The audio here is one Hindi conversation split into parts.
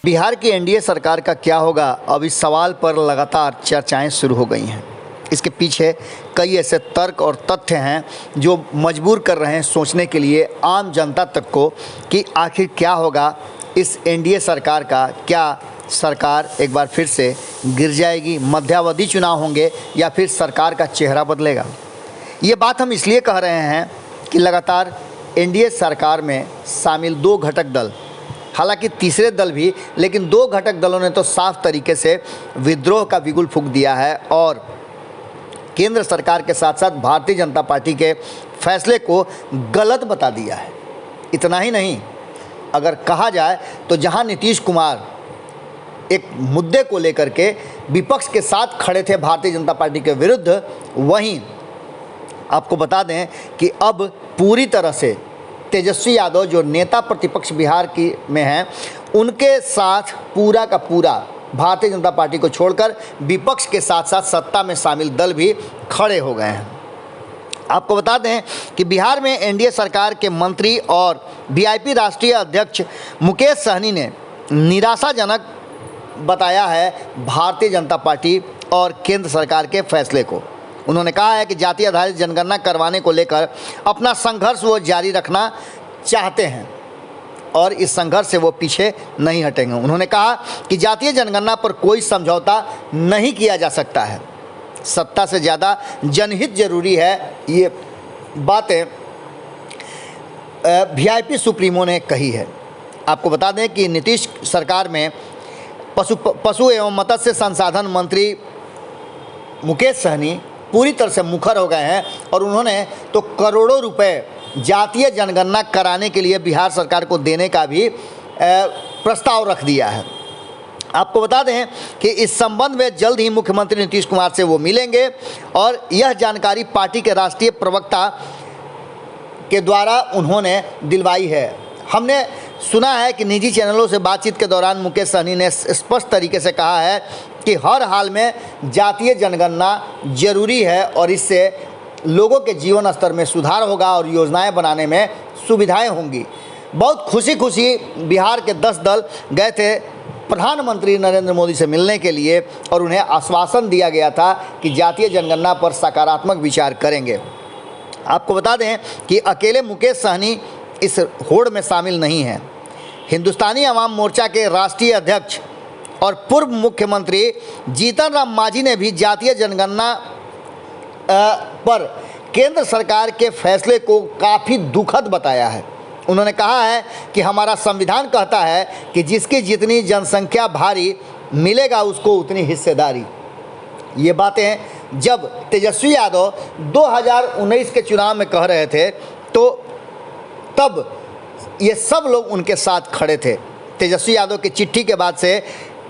बिहार की एनडीए सरकार का क्या होगा, अब इस सवाल पर लगातार चर्चाएं शुरू हो गई हैं। इसके पीछे कई ऐसे तर्क और तथ्य हैं जो मजबूर कर रहे हैं सोचने के लिए आम जनता तक को कि आखिर क्या होगा इस एनडीए सरकार का। क्या सरकार एक बार फिर से गिर जाएगी, मध्यावधि चुनाव होंगे या फिर सरकार का चेहरा बदलेगा। ये बात हम इसलिए कह रहे हैं कि लगातार एनडीए सरकार में शामिल दो घटक दल, हालांकि तीसरे दल भी, लेकिन दो घटक दलों ने तो साफ तरीके से विद्रोह का बिगुल फूंक दिया है और केंद्र सरकार के साथ साथ भारतीय जनता पार्टी के फैसले को गलत बता दिया है। इतना ही नहीं, अगर कहा जाए तो जहां नीतीश कुमार एक मुद्दे को लेकर के विपक्ष के साथ खड़े थे भारतीय जनता पार्टी के विरुद्ध, वहीं आपको बता दें कि अब पूरी तरह से तेजस्वी यादव जो नेता प्रतिपक्ष बिहार की में हैं, उनके साथ पूरा का पूरा भारतीय जनता पार्टी को छोड़कर विपक्ष के साथ साथ सत्ता में शामिल दल भी खड़े हो गए हैं। आपको बता दें कि बिहार में एनडीए सरकार के मंत्री और वीआईपी राष्ट्रीय अध्यक्ष मुकेश सहनी ने निराशाजनक बताया है भारतीय जनता पार्टी और केंद्र सरकार के फैसले को। उन्होंने कहा है कि जाति आधारित जनगणना करवाने को लेकर अपना संघर्ष वो जारी रखना चाहते हैं और इस संघर्ष से वो पीछे नहीं हटेंगे। उन्होंने कहा कि जातीय जनगणना पर कोई समझौता नहीं किया जा सकता है, सत्ता से ज़्यादा जनहित जरूरी है। ये बातें वीआईपी सुप्रीमो ने कही है। आपको बता दें कि नीतीश सरकार में पशु एवं मत्स्य संसाधन मंत्री मुकेश सहनी पूरी तरह से मुखर हो गए हैं और उन्होंने तो करोड़ों रुपए जातीय जनगणना कराने के लिए बिहार सरकार को देने का भी प्रस्ताव रख दिया है। आपको बता दें कि इस संबंध में जल्द ही मुख्यमंत्री नीतीश कुमार से वो मिलेंगे और यह जानकारी पार्टी के राष्ट्रीय प्रवक्ता के द्वारा उन्होंने दिलवाई है। हमने सुना है कि निजी चैनलों से बातचीत के दौरान मुकेश सहनी ने स्पष्ट तरीके से कहा है कि हर हाल में जातीय जनगणना जरूरी है और इससे लोगों के जीवन स्तर में सुधार होगा और योजनाएं बनाने में सुविधाएं होंगी। बहुत खुशी खुशी बिहार के 10 दल गए थे प्रधानमंत्री नरेंद्र मोदी से मिलने के लिए और उन्हें आश्वासन दिया गया था कि जातीय जनगणना पर सकारात्मक विचार करेंगे। आपको बता दें कि अकेले मुकेश सहनी इस होड़ में शामिल नहीं हैं। हिंदुस्तानी अवाम मोर्चा के राष्ट्रीय अध्यक्ष और पूर्व मुख्यमंत्री जीतन राम मांझी ने भी जातीय जनगणना पर केंद्र सरकार के फैसले को काफ़ी दुखद बताया है। उन्होंने कहा है कि हमारा संविधान कहता है कि जिसकी जितनी जनसंख्या भारी मिलेगा उसको उतनी हिस्सेदारी। ये बातें जब तेजस्वी यादव 2019 के चुनाव में कह रहे थे तो तब ये सब लोग उनके साथ खड़े थे। तेजस्वी यादव की चिट्ठी के बाद से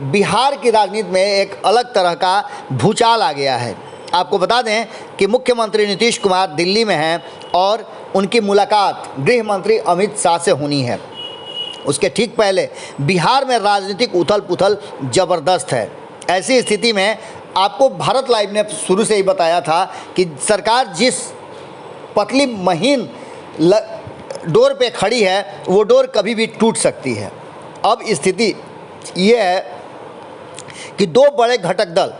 बिहार की राजनीति में एक अलग तरह का भूचाल आ गया है। आपको बता दें कि मुख्यमंत्री नीतीश कुमार दिल्ली में हैं और उनकी मुलाकात गृह मंत्री अमित शाह से होनी है। उसके ठीक पहले बिहार में राजनीतिक उथल पुथल ज़बरदस्त है। ऐसी स्थिति में आपको भारत लाइव ने शुरू से ही बताया था कि सरकार जिस पतली महीन डोर पे खड़ी है वो डोर कभी भी टूट सकती है। अब स्थिति ये है कि दो बड़े घटक दल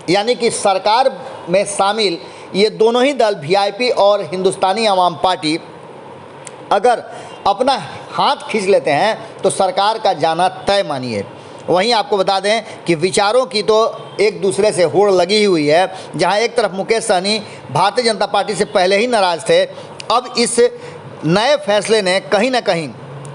यानी कि सरकार में शामिल ये दोनों ही दल वीआईपी और हिंदुस्तानी अवाम पार्टी अगर अपना हाथ खींच लेते हैं तो सरकार का जाना तय मानिए। वहीं आपको बता दें कि विचारों की तो एक दूसरे से होड़ लगी हुई है। जहां एक तरफ मुकेश सहनी भारतीय जनता पार्टी से पहले ही नाराज़ थे, अब इस नए फैसले ने कहीं ना कहीं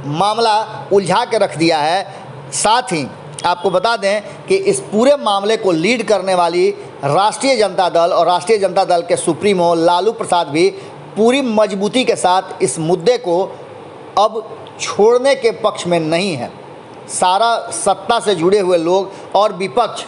मामला उलझा के रख दिया है। साथ ही आपको बता दें कि इस पूरे मामले को लीड करने वाली राष्ट्रीय जनता दल और राष्ट्रीय जनता दल के सुप्रीमो लालू प्रसाद भी पूरी मजबूती के साथ इस मुद्दे को अब छोड़ने के पक्ष में नहीं है। सारा सत्ता से जुड़े हुए लोग और विपक्ष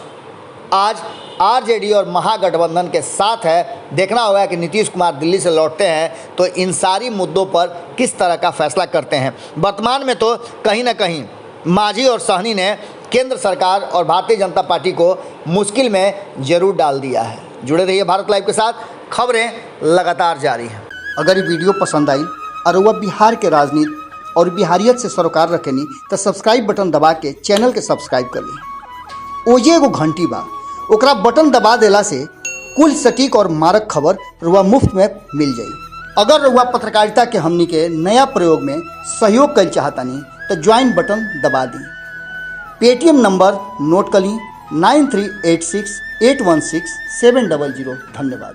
आज आरजेडी और महागठबंधन के साथ है। देखना होगा कि नीतीश कुमार दिल्ली से लौटते हैं तो इन सारी मुद्दों पर किस तरह का फैसला करते हैं। वर्तमान में तो कहीं ना कहीं मांझी और सहनी ने केंद्र सरकार और भारतीय जनता पार्टी को मुश्किल में जरूर डाल दिया है। जुड़े रहिए भारत लाइव के साथ, खबरें लगातार जारी हैं। अगर ये वीडियो पसंद आई और वह बिहार के राजनीति और बिहारियत से सरोकार रखेनी तो सब्सक्राइब बटन दबा के चैनल के सब्सक्राइब कर ली। ओजे एगो घंटी बा, ओकरा बटन दबा देला से कुल सटीक और मारक खबर रुआ मुफ्त में मिल जाई। अगर रुआ पत्रकारिता के हमनी के नया प्रयोग में सहयोग कर चाहतानी तो ज्वाइन बटन दबा दी। पेटीएम नंबर नोट कर ली 9386816700। धन्यवाद।